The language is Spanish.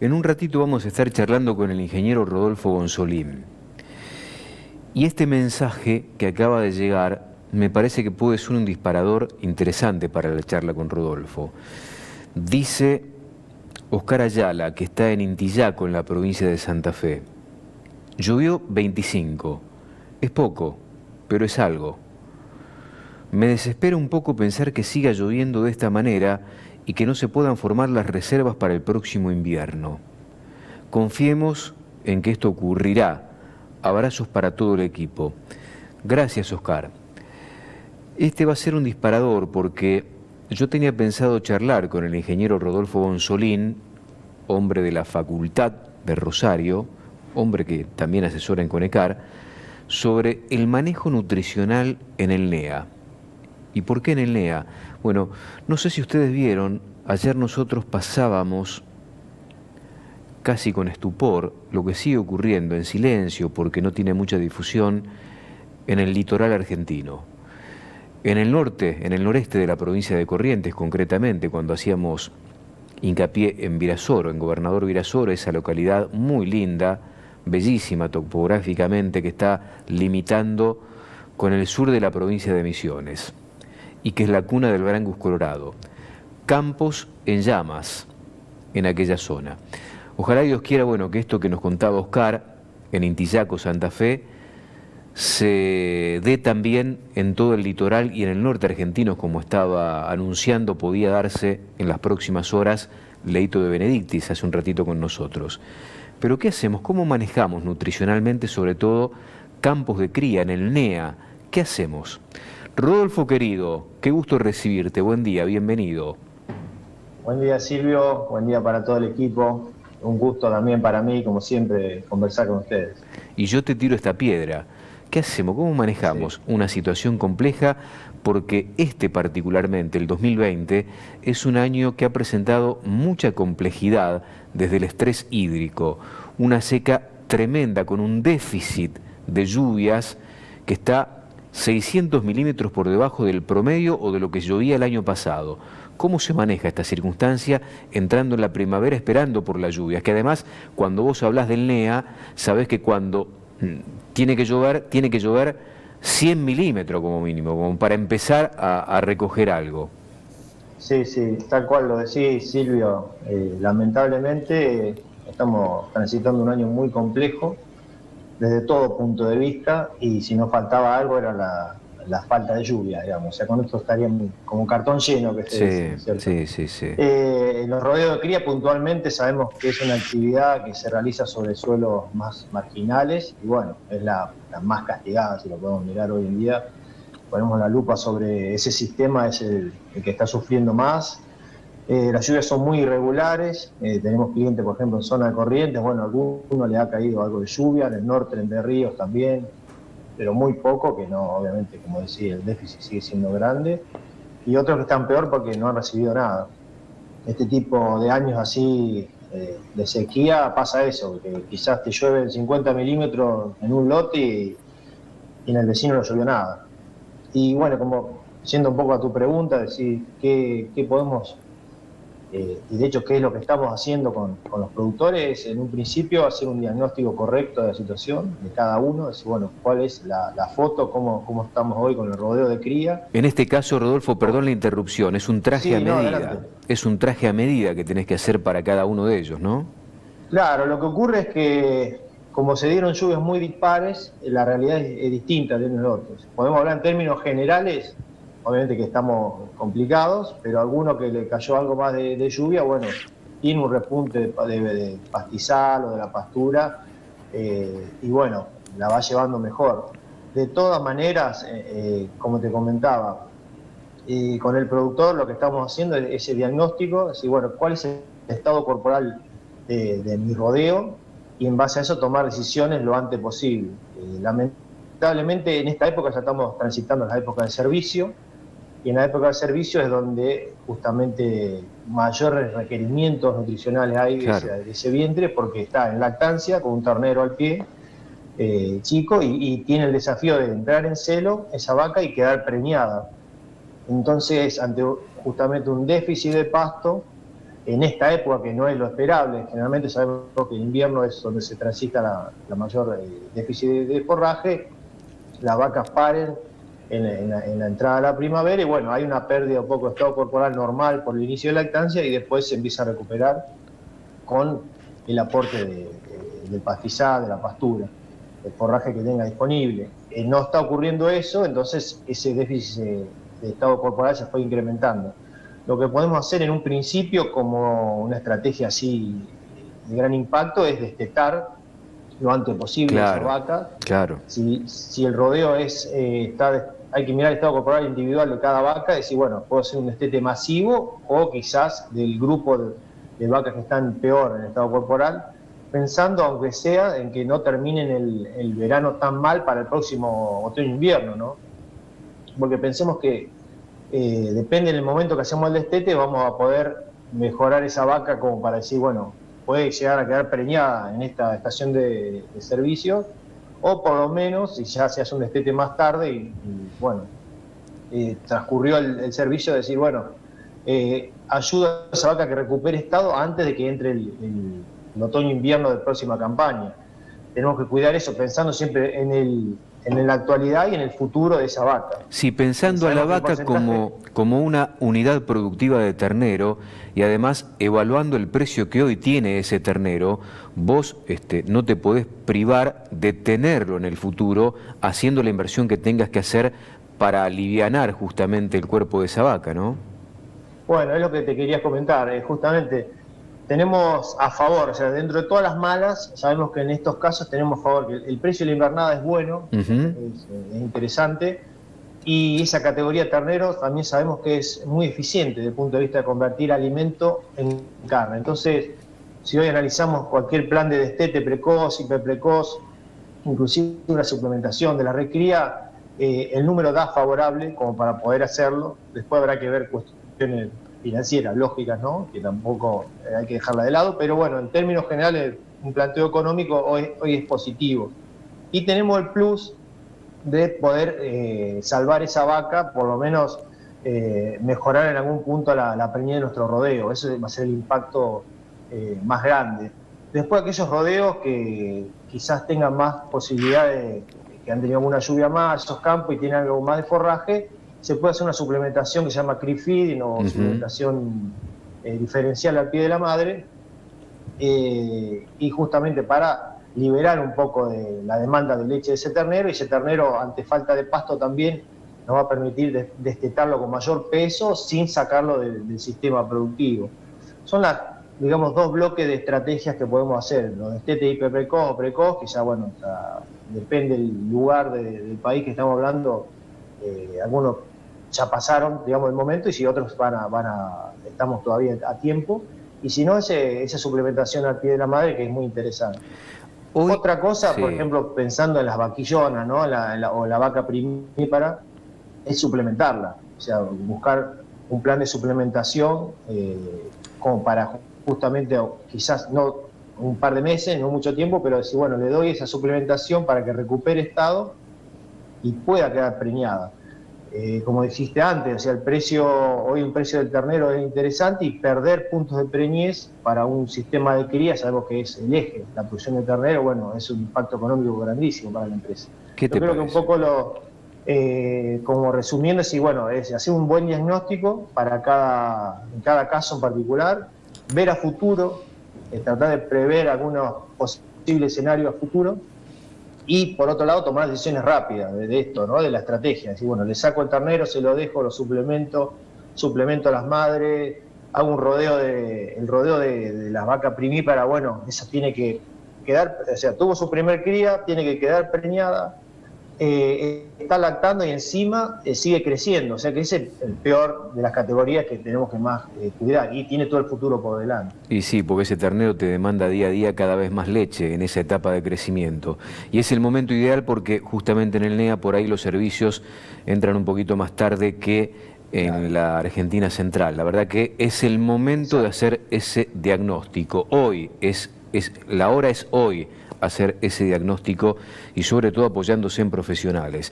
En un ratito vamos a estar charlando con el ingeniero Rodolfo Gonzolín. Y este mensaje que acaba de llegar me parece que puede ser un disparador interesante para la charla con Rodolfo. Dice Oscar Ayala, que está en Intillaco, en la provincia de Santa Fe. Llovió 25. Es poco, pero es algo. Me desespera un poco pensar que siga lloviendo de esta manera y que no se puedan formar las reservas para el próximo invierno. Confiemos en que esto ocurrirá. Abrazos para todo el equipo. Gracias, Oscar. Este va a ser un disparador porque yo tenía pensado charlar con el ingeniero Rodolfo Gonzolín, hombre de la Facultad de Rosario, hombre que también asesora en Conecar, sobre el manejo nutricional en el NEA. ¿Y por qué en el NEA? Bueno, no sé si ustedes vieron, ayer nosotros pasábamos casi con estupor lo que sigue ocurriendo en silencio porque no tiene mucha difusión en el litoral argentino. En el norte, en el noreste de la provincia de Corrientes concretamente, cuando hacíamos hincapié en Virasoro, en Gobernador Virasoro, esa localidad muy linda, bellísima topográficamente, que está limitando con el sur de la provincia de Misiones y que es la cuna del Brangus colorado. Campos en llamas en aquella zona. Ojalá Dios quiera, bueno, que esto que nos contaba Oscar en Intillaco, Santa Fe, se dé también en todo el litoral y en el norte argentino, como estaba anunciando, podía darse en las próximas horas Leito de Benedictis hace un ratito con nosotros. Pero ¿qué hacemos? ¿Cómo manejamos nutricionalmente, sobre todo, campos de cría en el NEA? ¿Qué hacemos? Rodolfo querido, qué gusto recibirte, buen día, bienvenido. Buen día Silvio, buen día para todo el equipo, un gusto también para mí, como siempre, conversar con ustedes. Y yo te tiro esta piedra. ¿Qué hacemos? ¿Cómo manejamos una situación compleja? Porque particularmente, el 2020, es un año que ha presentado mucha complejidad desde el estrés hídrico, una seca tremenda con un déficit de lluvias que está 600 milímetros por debajo del promedio o de lo que llovía el año pasado. ¿Cómo se maneja esta circunstancia entrando en la primavera esperando por las lluvias? Que además, cuando vos hablas del NEA, sabés que cuando tiene que llover 100 milímetros como mínimo, como para empezar a recoger algo. Sí, tal cual lo decís Silvio, lamentablemente estamos transitando un año muy complejo desde todo punto de vista y si nos faltaba algo era la falta de lluvia, digamos, o sea, con esto estaríamos como cartón lleno que se dice, ¿cierto? Sí. Los rodeos de cría puntualmente sabemos que es una actividad que se realiza sobre suelos más marginales y bueno, es la más castigada, si lo podemos mirar hoy en día. Ponemos la lupa sobre ese sistema, es el que está sufriendo más. Las lluvias son muy irregulares, tenemos clientes, por ejemplo, en zona de Corrientes, bueno, a alguno le ha caído algo de lluvia, en el norte, en Entre Ríos también, pero muy poco, que no, obviamente, como decía, el déficit sigue siendo grande, y otros que están peor porque no han recibido nada. Este tipo de años así de sequía pasa eso, que quizás te llueven 50 milímetros en un lote y en el vecino no llovió nada. Y bueno, como yendo un poco a tu pregunta, decir qué podemos, y de hecho qué es lo que estamos haciendo con los productores, en un principio hacer un diagnóstico correcto de la situación de cada uno, decir, bueno, cuál es la foto, cómo estamos hoy con el rodeo de cría. En este caso, Rodolfo, perdón la interrupción, es un traje a medida. Adelante. Es un traje a medida que tenés que hacer para cada uno de ellos, ¿no? Claro, lo que ocurre es que como se dieron lluvias muy dispares, la realidad es distinta de unos otros. Podemos hablar en términos generales, obviamente que estamos complicados, pero a alguno que le cayó algo más de lluvia, bueno, tiene un repunte de pastizal o de la pastura, y bueno, la va llevando mejor. De todas maneras, como te comentaba, con el productor lo que estamos haciendo es ese diagnóstico, decir, bueno, ¿cuál es el estado corporal de mi rodeo? Y en base a eso tomar decisiones lo antes posible. Lamentablemente en esta época ya estamos transitando la época de servicio, y en la época de servicio es donde justamente mayores requerimientos nutricionales hay de ese vientre, porque está en lactancia con un ternero al pie, chico, y tiene el desafío de entrar en celo esa vaca y quedar preñada. Entonces, ante justamente un déficit de pasto, en esta época que no es lo esperable. Generalmente sabemos que en invierno es donde se transita la mayor déficit de forraje, las vacas paren en la entrada de la primavera y bueno, hay una pérdida un poco de estado corporal normal por el inicio de lactancia y después se empieza a recuperar con el aporte del pastizal, de la pastura, el forraje que tenga disponible. No está ocurriendo eso, entonces ese déficit de estado corporal se fue incrementando. Lo que podemos hacer en un principio como una estrategia así de gran impacto es destetar lo antes posible esa vaca. Claro. Si el rodeo hay que mirar el estado corporal individual de cada vaca y decir, bueno, puedo hacer un destete masivo o quizás del grupo de vacas que están peor en el estado corporal, pensando, aunque sea, en que no terminen el verano tan mal para el próximo otoño-invierno, ¿no? Porque pensemos que depende del momento que hacemos el destete, vamos a poder mejorar esa vaca como para decir, bueno, puede llegar a quedar preñada en esta estación de servicio, o por lo menos, si ya se hace un destete más tarde y bueno, transcurrió el servicio, decir, bueno, ayuda a esa vaca que recupere estado antes de que entre el otoño-invierno de la próxima campaña. Tenemos que cuidar eso, pensando siempre en la actualidad y en el futuro de esa vaca. Sí, pensando a la vaca como una unidad productiva de ternero y además evaluando el precio que hoy tiene ese ternero, vos no te podés privar de tenerlo en el futuro haciendo la inversión que tengas que hacer para alivianar justamente el cuerpo de esa vaca, ¿no? Bueno, es lo que te quería comentar, justamente tenemos a favor, o sea, dentro de todas las malas, sabemos que en estos casos tenemos a favor que el precio de la invernada es bueno, es interesante, y esa categoría ternero también sabemos que es muy eficiente desde el punto de vista de convertir alimento en carne. Entonces, si hoy analizamos cualquier plan de destete precoz, hiperprecoz, inclusive una suplementación de la recría, el número da favorable como para poder hacerlo. Después habrá que ver cuestiones financieras, lógicas, ¿no? Que tampoco hay que dejarla de lado, pero bueno, en términos generales, un planteo económico hoy es positivo. Y tenemos el plus de poder salvar esa vaca, por lo menos mejorar en algún punto la preñez de nuestro rodeo. Eso va a ser el impacto más grande. Después aquellos rodeos que quizás tengan más posibilidades, que han tenido alguna lluvia más, esos campos y tienen algo más de forraje, se puede hacer una suplementación que se llama creep feeding o suplementación diferencial al pie de la madre, y justamente para liberar un poco de la demanda de leche de ese ternero, y ese ternero ante falta de pasto también nos va a permitir destetarlo con mayor peso sin sacarlo del sistema productivo. Son digamos, dos bloques de estrategias que podemos hacer, los destetes hiperprecoz o precoz, que ya, bueno, depende del lugar del país que estamos hablando, algunos ya pasaron, digamos, el momento, y si otros estamos todavía a tiempo, y si no, esa suplementación al pie de la madre, que es muy interesante. Otra cosa, por ejemplo, pensando en las vaquillonas, ¿no? O la vaca primípara, es suplementarla, o sea, buscar un plan de suplementación como para justamente, quizás no un par de meses, no mucho tiempo, pero decir, bueno, le doy esa suplementación para que recupere estado y pueda quedar preñada. Como dijiste antes, o sea, hoy el precio del ternero es interesante, y perder puntos de preñez para un sistema de cría, sabemos que es el eje, la producción de ternero, bueno, es un impacto económico grandísimo para la empresa. Yo creo que un poco como resumiendo, es, bueno, es hacer un buen diagnóstico en cada caso en particular, ver a futuro, tratar de prever algunos posibles escenarios a futuro, y por otro lado tomar decisiones rápidas de esto, ¿no? De la estrategia, decir, bueno, le saco el ternero, se lo dejo, lo suplemento a las madres, hago el rodeo de las vacas primíparas, bueno, esa tiene que quedar, o sea, tuvo su primer cría, tiene que quedar preñada, está lactando y encima sigue creciendo, o sea que ese es el peor de las categorías que tenemos que más cuidar, y tiene todo el futuro por delante. Y sí, porque ese ternero te demanda día a día cada vez más leche en esa etapa de crecimiento, y es el momento ideal porque justamente en el NEA por ahí los servicios entran un poquito más tarde que en la Argentina Central. La verdad que es el momento de hacer ese diagnóstico. Hoy la hora es hoy hacer ese diagnóstico, y sobre todo apoyándose en profesionales.